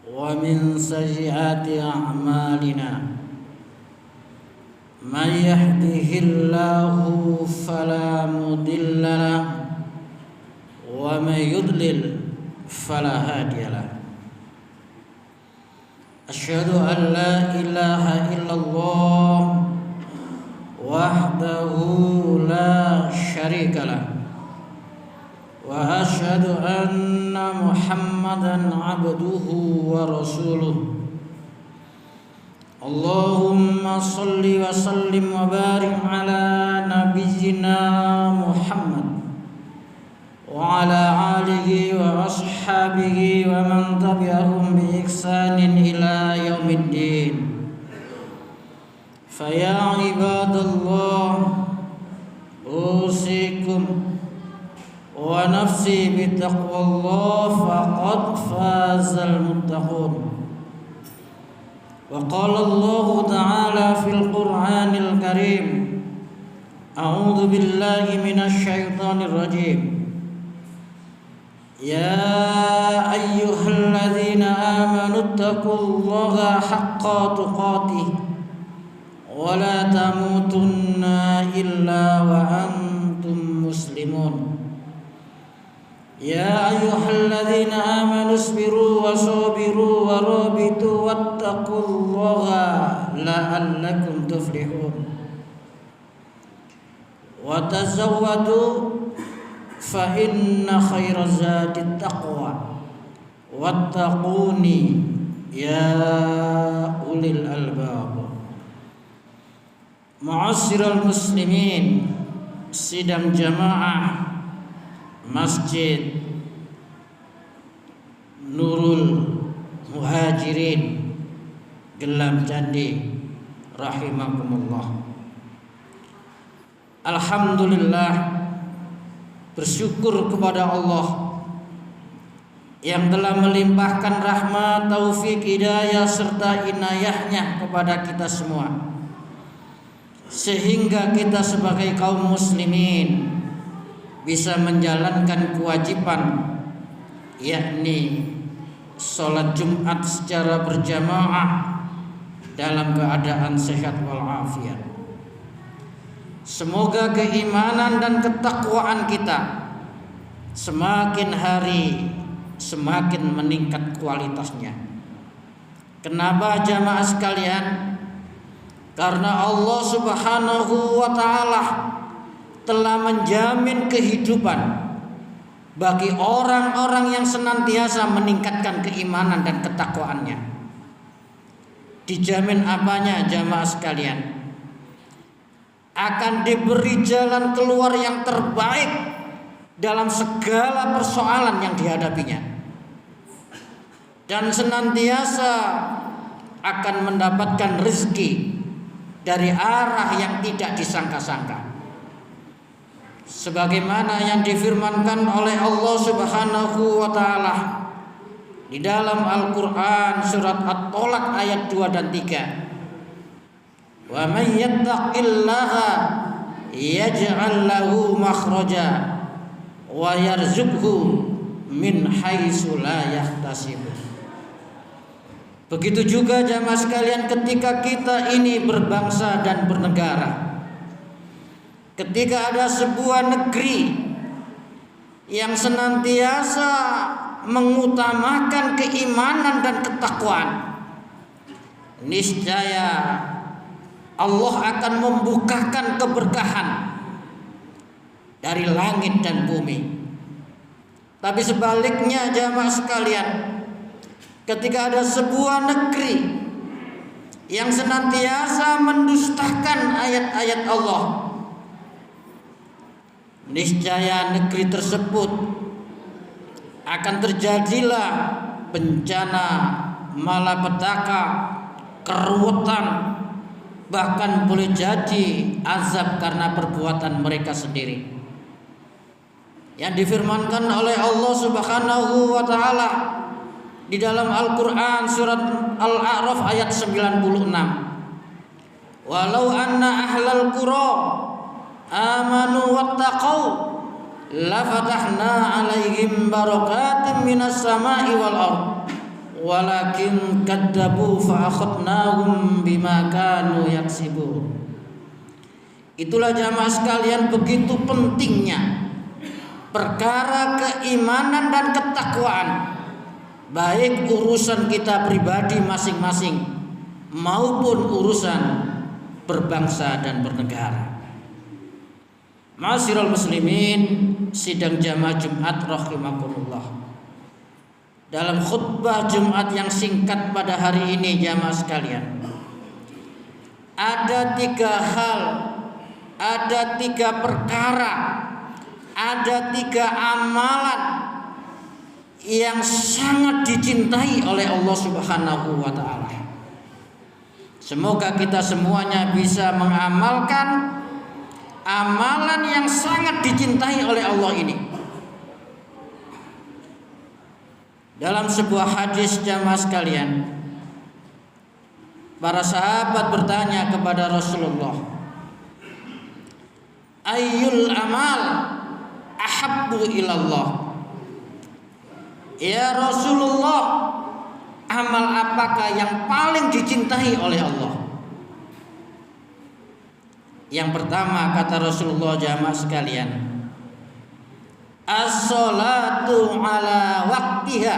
ومن سيئات أعمالنا من يهده الله فلا مضل له ومن يضلل فلا هادي له. أشهد أن لا إله إلا الله وحده لا شريك له وأشهد أن محمدا عبده ورسوله. اللهم صل وسلم وبارك على نبينا محمد وعلى آله وأصحابه ومن تبعهم بإحسان إلى يوم الدين. فيا عباد الله أوصيكم ونفسي بتقوى الله فقد فاز المتقون. وقال الله تعالى في القرآن الكريم: أعوذ بالله من الشيطان الرجيم. يا أيها الذين آمنوا اتقوا الله حق تقاته ولا تموتن إلا وأنتم مسلمون. يا أيها الذين آمنوا اصبروا وصابروا ورابطوا واتقوا الله لعلكم تفلحون. وتزودوا فإن خير الزاد التقوى واتقوني يا أولي الألباب. Ma'asyiral muslimin, sidang jamaah Masjid Nurul Muhajirin Gelam Candi rahimakumullah. Alhamdulillah, bersyukur kepada Allah yang telah melimpahkan rahmat, taufik, hidayah serta inayahnya kepada kita semua, sehingga kita sebagai kaum muslimin bisa menjalankan kewajiban, yakni sholat Jumat secara berjamaah dalam keadaan sehat walafiat. Semoga keimanan dan ketakwaan kita semakin hari semakin meningkat kualitasnya. Kenapa jamaah sekalian? Karena Allah Subhanahu wa ta'ala telah menjamin kehidupan bagi orang-orang yang senantiasa meningkatkan keimanan dan ketakwaannya. Dijamin apanya jamaah sekalian? Akan diberi jalan keluar yang terbaik dalam segala persoalan yang dihadapinya, dan senantiasa akan mendapatkan rezeki dari arah yang tidak disangka-sangka, sebagaimana yang difirmankan oleh Allah Subhanahu wa ta'ala di dalam Al-Qur'an surat At-Tolak ayat 2 dan 3. Wa may yattaqillaha yaj'al lahu makhraja wa yarzuqhu min haitsu la yahtasib. Begitu juga jamaah sekalian, ketika kita ini berbangsa dan bernegara, ketika ada sebuah negeri yang senantiasa mengutamakan keimanan dan ketakwaan, niscaya Allah akan membukakan keberkahan dari langit dan bumi. Tapi sebaliknya jamaah sekalian, ketika ada sebuah negeri yang senantiasa mendustakan ayat-ayat Allah, niscaya negeri tersebut akan terjadilah bencana, malapetaka, keruwetan, bahkan boleh jadi azab karena perbuatan mereka sendiri. Yang difirmankan oleh Allah Subhanahu wa ta'ala di dalam Al-Qur'an surat Al-A'raf ayat 96. Walau anna ahlal qura amanu wattaqau la fatahna alaihim barakatim minas sama'i wal ardh walakin kadzabu fa akhadnahum bima kanu yaksibun. Itulah jamaah sekalian, begitu pentingnya perkara keimanan dan ketakwaan, baik urusan kita pribadi masing-masing maupun urusan berbangsa dan bernegara. Ma'asyiral muslimin, sidang jamaah Jumat rahimakumullah. Dalam khutbah Jumat yang singkat pada hari ini jamaah sekalian, ada 3 hal, ada 3 perkara, ada 3 amalan yang sangat dicintai oleh Allah Subhanahu wa taala. Semoga kita semuanya bisa mengamalkan amalan yang sangat dicintai oleh Allah ini. Dalam sebuah hadis jamaah sekalian, para sahabat bertanya kepada Rasulullah, ayyul amal ahabbu ilallah? Ya Rasulullah, amal apakah yang paling dicintai oleh Allah? Yang pertama kata Rasulullah jamaah sekalian, as-salatu ala waktiha.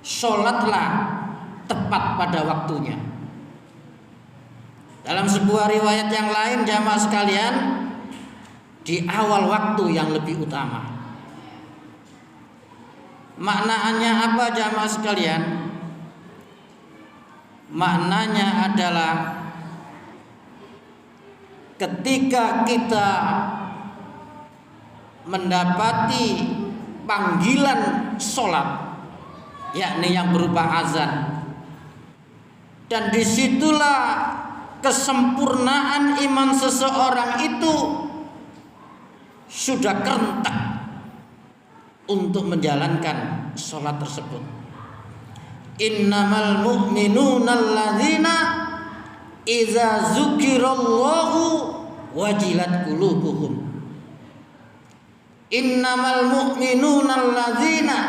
Salatlah tepat pada waktunya. Dalam sebuah riwayat yang lain jamaah sekalian, di awal waktu yang lebih utama. Maknanya apa jamaah sekalian? Maknanya adalah ketika kita mendapati panggilan sholat, yakni yang berupa azan, dan disitulah kesempurnaan iman seseorang itu sudah kerentak untuk menjalankan sholat tersebut. Innamal mu'minuna alladzina idza dzukirallahu wajilat qulubuhum. Innamal mu'minuna alladzina,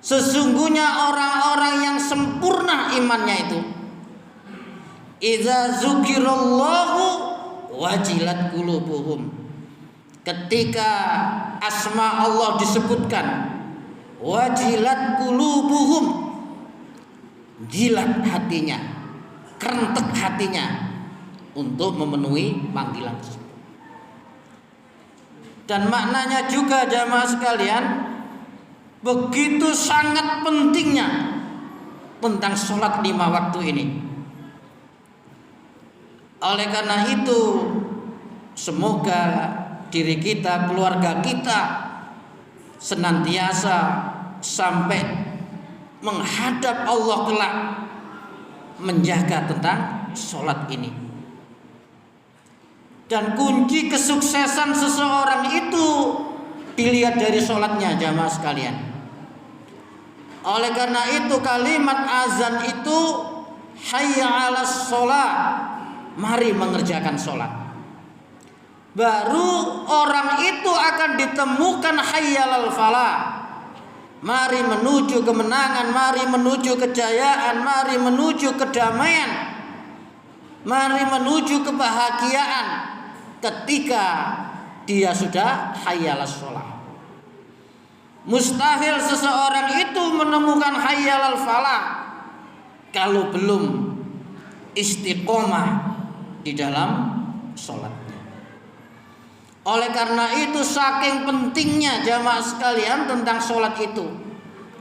sesungguhnya orang-orang yang sempurna imannya itu, idza dzukirallahu wajilat qulubuhum, ketika asma Allah disebutkan, wajilat qulubuhum, jilat hatinya, kerentek hatinya untuk memenuhi panggilan tersebut. Dan maknanya juga jamaah sekalian, begitu sangat pentingnya tentang sholat 5 waktu ini. Oleh karena itu, semoga diri kita, keluarga kita senantiasa sampai menghadap Allah kelak menjaga tentang sholat ini. Dan kunci kesuksesan seseorang itu dilihat dari sholatnya jamaah sekalian. Oleh karena itu kalimat azan itu hayya 'alas sholat, mari mengerjakan sholat. Baru orang itu akan ditemukan hayyalal falah, mari menuju kemenangan, mari menuju kejayaan, mari menuju kedamaian, mari menuju kebahagiaan ketika dia sudah hayyalas sholat. Mustahil seseorang itu menemukan hayyalal falah kalau belum istiqomah di dalam sholatnya. Oleh karena itu saking pentingnya jamaah sekalian tentang sholat itu,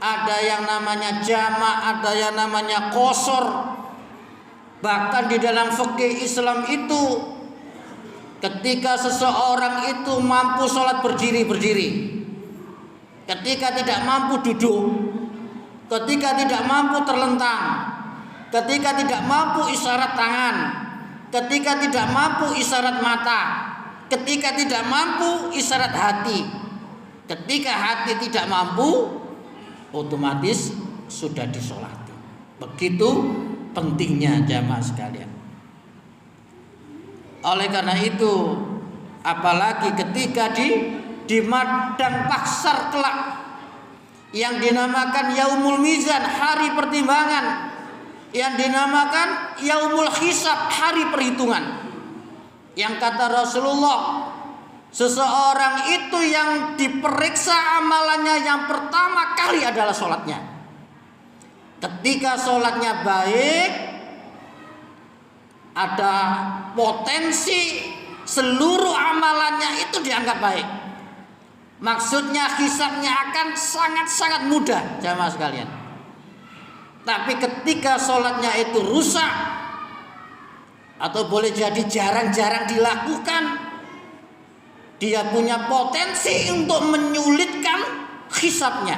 ada yang namanya jamak, ada yang namanya qasar. Bahkan di dalam fikih Islam itu, ketika seseorang itu mampu sholat berdiri, ketika tidak mampu duduk, ketika tidak mampu terlentang, ketika tidak mampu isyarat tangan, ketika tidak mampu isyarat mata, ketika tidak mampu isyarat hati, ketika hati tidak mampu, otomatis sudah disolati. Begitu pentingnya jamaah sekalian. Oleh karena itu, apalagi ketika di madang mahsyar kelak, yang dinamakan Yaumul Mizan, hari pertimbangan, yang dinamakan Yaumul Hisab, hari perhitungan. Yang kata Rasulullah, seseorang itu yang diperiksa amalannya yang pertama kali adalah sholatnya. Ketika sholatnya baik, ada potensi seluruh amalannya itu dianggap baik. Maksudnya hisabnya akan sangat-sangat mudah, jamaah sekalian. Tapi ketika sholatnya itu rusak, atau boleh jadi jarang-jarang dilakukan, dia punya potensi untuk menyulitkan hisabnya.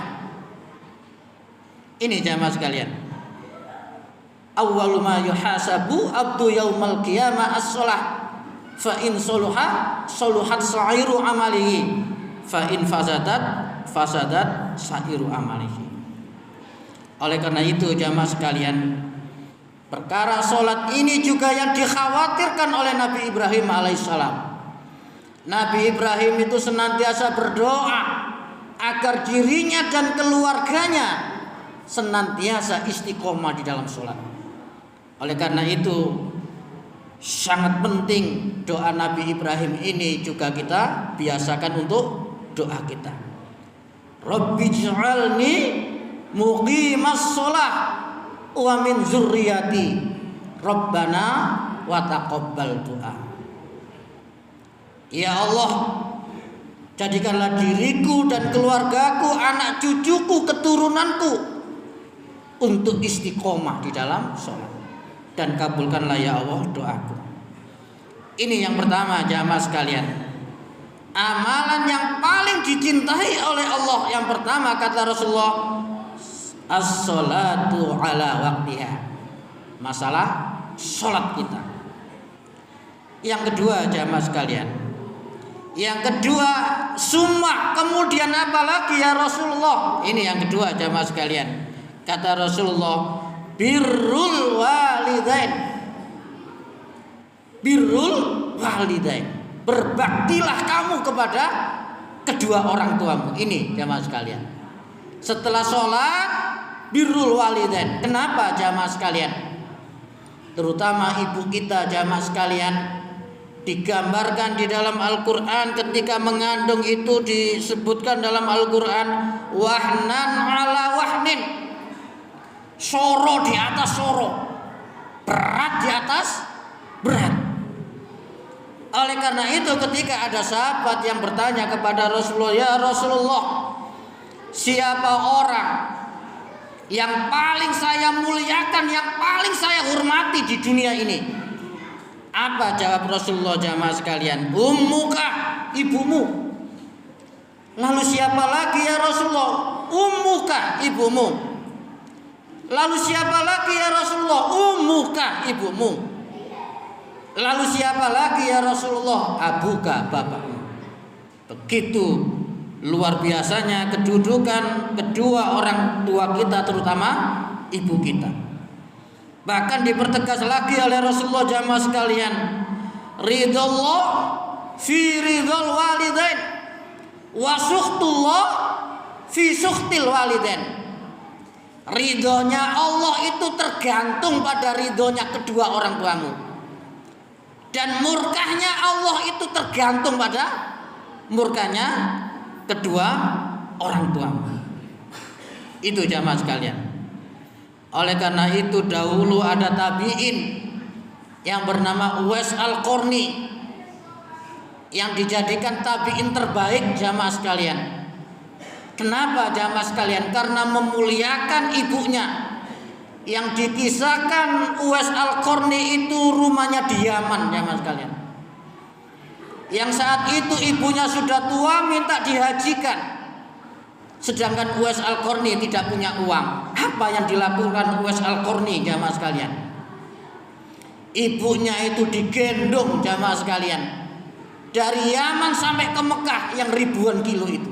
Ini jamaah sekalian, awwalu ma yuhasabu abdu yaumal qiyamah as-shalah, fa in soluha soluhat sa'iru amalihi, fa in fasadat sa'iru amalihi. Oleh karena itu jamaah sekalian, perkara sholat ini juga yang dikhawatirkan oleh Nabi Ibrahim alaihissalam. Nabi Ibrahim itu senantiasa berdoa agar dirinya dan keluarganya senantiasa istiqomah di dalam sholat. Oleh karena itu sangat penting doa Nabi Ibrahim ini juga kita biasakan untuk doa kita. Rabbi ij'alni muqimas sholah wa min zurriyati Rabbana wa taqabbal du'a. Ya Allah, jadikanlah diriku dan keluargaku, anak cucuku, keturunanku untuk istiqomah di dalam sholat, dan kabulkanlah ya Allah doaku. Ini yang pertama jamaah sekalian, amalan yang paling dicintai oleh Allah. Yang pertama kata Rasulullah, as-sholatu ala waqtiha, masalah sholat kita. Yang kedua jamaah sekalian, yang kedua summa, kemudian apa lagi ya Rasulullah? Ini yang kedua jamaah sekalian, kata Rasulullah, birrul walidain. Birrul walidain, berbaktilah kamu kepada kedua orang tuamu. Ini jamaah sekalian, setelah sholat birrul walidain. Kenapa jamaah sekalian? Terutama ibu kita jamaah sekalian, digambarkan di dalam Al-Quran ketika mengandung itu disebutkan dalam Al-Quran, wahnan ala wahnin, soro di atas soro, berat di atas berat. Oleh karena itu ketika ada sahabat yang bertanya kepada Rasulullah, ya Rasulullah, siapa orang yang paling saya muliakan, yang paling saya hormati di dunia ini? Apa jawab Rasulullah jamaah sekalian? Ummuka, ibumu. Lalu siapa lagi ya Rasulullah? Ummuka, ibumu. Lalu siapa lagi ya Rasulullah? Ummuka, ibumu. Lalu siapa lagi ya Rasulullah? Abuka, bapakmu. Begitu luar biasanya kedudukan kedua orang tua kita, terutama ibu kita. Bahkan dipertegas lagi oleh Rasulullah jamaah sekalian, ridallah fi ridal walidain wa sukhtullah fi sukhtil walidain. Ridhonya Allah itu tergantung pada ridhonya kedua orang tuamu, dan murkahnya Allah itu tergantung pada murkahnya kedua orang tuamu. Itu jamaah sekalian. Oleh karena itu dahulu ada tabi'in yang bernama Uwais Al-Qarni, yang dijadikan tabi'in terbaik jamaah sekalian. Kenapa jamaah sekalian? Karena memuliakan ibunya. Yang dikisahkan Uwais Al-Qarni itu rumahnya di Yaman jamaah sekalian. Yang saat itu ibunya sudah tua, minta dihajikan. Sedangkan Uwais Al-Qarni tidak punya uang. Apa yang dilakukan Uwais Al-Qarni jamaah sekalian? Ibunya itu digendong jamaah sekalian, dari Yaman sampai ke Mekah yang ribuan kilo itu.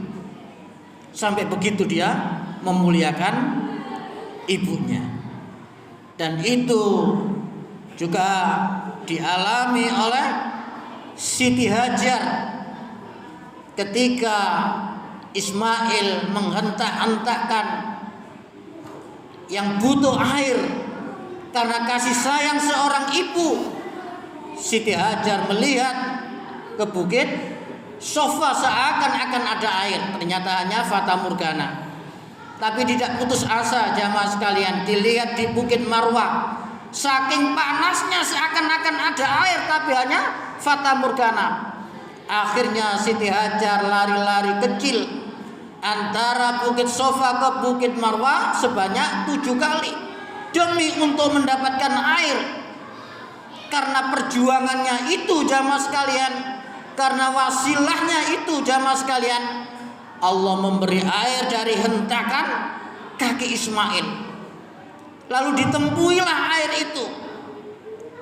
Sampai begitu dia memuliakan ibunya. Dan itu juga dialami oleh Siti Hajar ketika Ismail menghentak-hentakkan yang butuh air karena kasih sayang seorang ibu. Siti Hajar melihat ke bukit Sofa seakan-akan ada air, ternyata hanya fata morgana. Tapi tidak putus asa jamaah sekalian, dilihat di bukit Marwah, saking panasnya seakan-akan ada air tapi hanya fata morgana. Akhirnya Siti Hajar lari-lari kecil antara bukit Sofa ke bukit Marwah sebanyak 7 kali demi untuk mendapatkan air. Karena perjuangannya itu jamaah sekalian, karena wasilahnya itu jamaah sekalian, Allah memberi air dari hentakan kaki Ismail. Lalu ditempuilah air itu,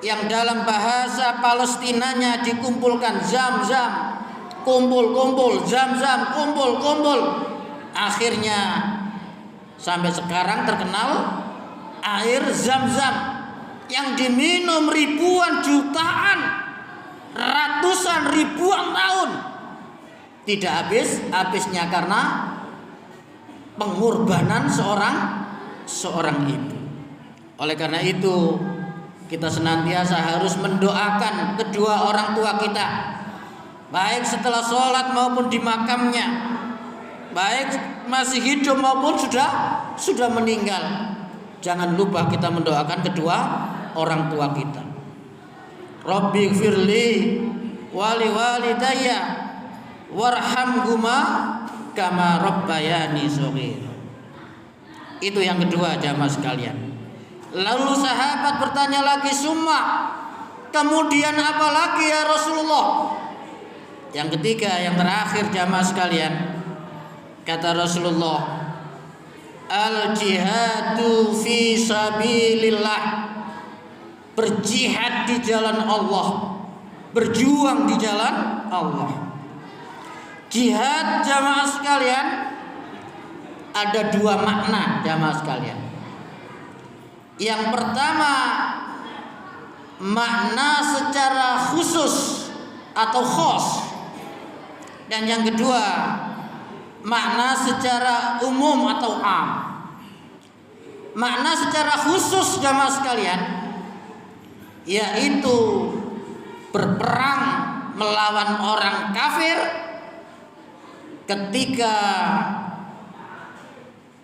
yang dalam bahasa Palestinanya dikumpulkan Zam-Zam, kumpul-kumpul, Zam-Zam, kumpul-kumpul. Akhirnya sampai sekarang terkenal air Zam-Zam yang diminum ribuan, jutaan, ratusan, ribuan tahun, tidak habis-habisnya karena pengorbanan seorang ibu. Oleh karena itu kita senantiasa harus mendoakan kedua orang tua kita, baik setelah sholat maupun di makamnya, baik masih hidup maupun sudah meninggal. Jangan lupa kita mendoakan kedua orang tua kita. Rabbi gfirli wali walidayya warhamhuma kama rabbayani shaghira. Itu yang kedua jamaah sekalian. Lalu sahabat bertanya lagi, summa, kemudian apa lagi ya Rasulullah? Yang ketiga, yang terakhir jamaah sekalian, kata Rasulullah, al jihadu fi sabilillah, berjihad di jalan Allah, berjuang di jalan Allah. Jihad jamaah sekalian ada 2 makna jamaah sekalian. Yang pertama, makna secara khusus atau khos, dan yang kedua makna secara umum atau am. Makna secara khusus jamaah sekalian yaitu berperang melawan orang kafir ketika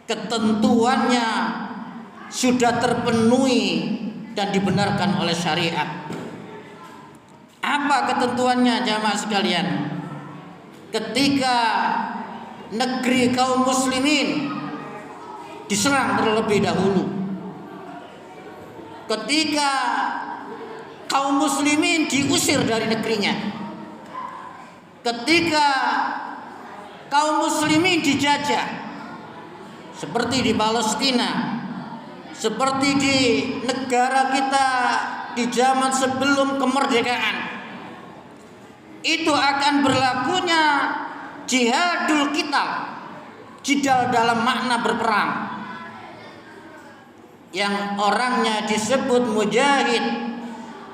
ketentuannya sudah terpenuhi dan dibenarkan oleh syariat. Apa ketentuannya jamaah sekalian? Ketika negeri kaum muslimin diserang terlebih dahulu, ketika kaum muslimin diusir dari negerinya, ketika kaum muslimin dijajah seperti di Palestina, seperti di negara kita di zaman sebelum kemerdekaan, itu akan berlakunya jihadul qital, jidal dalam makna berperang, yang orangnya disebut mujahid,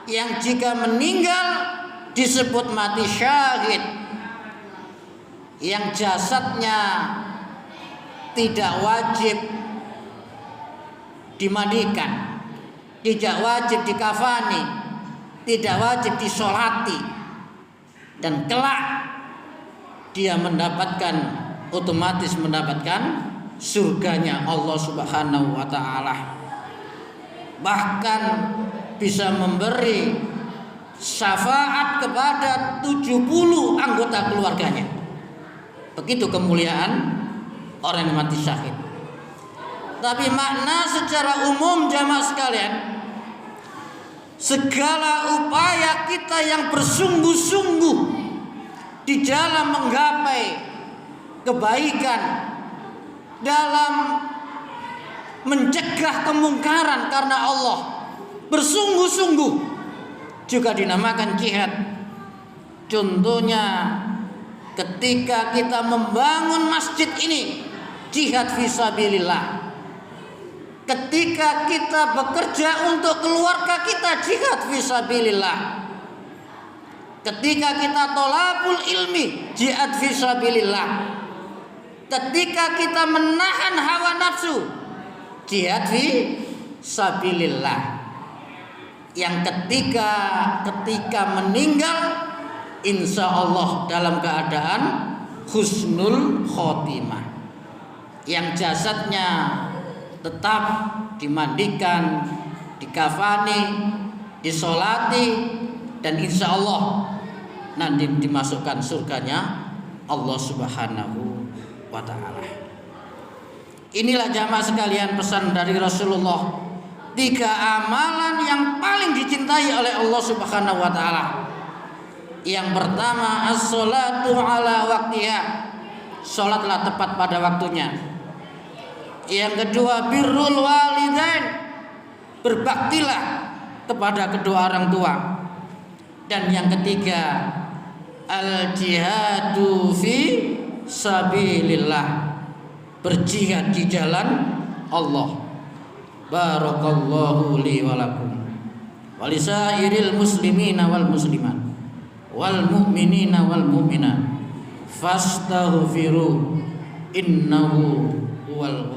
yang jika meninggal disebut mati syahid, yang jasadnya tidak wajib dimandikan, tidak wajib dikafani, tidak wajib disolati, dan kelak dia otomatis mendapatkan surganya Allah Subhanahu wa ta'ala. Bahkan bisa memberi syafaat kepada 70 anggota keluarganya. Begitu kemuliaan orang yang mati syahid. Tapi makna secara umum jamaah sekalian, segala upaya kita yang bersungguh-sungguh di dalam menggapai kebaikan, dalam mencegah kemungkaran karena Allah, bersungguh-sungguh, juga dinamakan jihad. Contohnya ketika kita membangun masjid ini, jihad fisabilillah. Ketika kita bekerja untuk keluarga kita, jihad fisabilillah. Ketika kita tholabul ilmi, jihad fisabilillah. ketika kita menahan hawa nafsu, jihad fi sabilillah. Yang ketika meninggal, insya Allah dalam keadaan husnul khotimah. Yang jasadnya tetap dimandikan, dikafani, disolati, dan insya Allah nanti dimasukkan surganya Allah Subhanahu wa ta'ala. Inilah jamaah sekalian pesan dari Rasulullah, 3 amalan yang paling dicintai oleh Allah Subhanahu wa ta'ala. Yang pertama, as-sholatu ala waktiha, sholatlah tepat pada waktunya. Yang kedua, birrul walidain, berbaktilah kepada kedua orang tua. Dan yang ketiga, al-jihadu fi sabilillah, berjihad di jalan Allah. Barakallahu li wa lakum wa lisairil muslimina wal muslimat wal mu'minina wal mu'minat fastaghfiru innahu huwal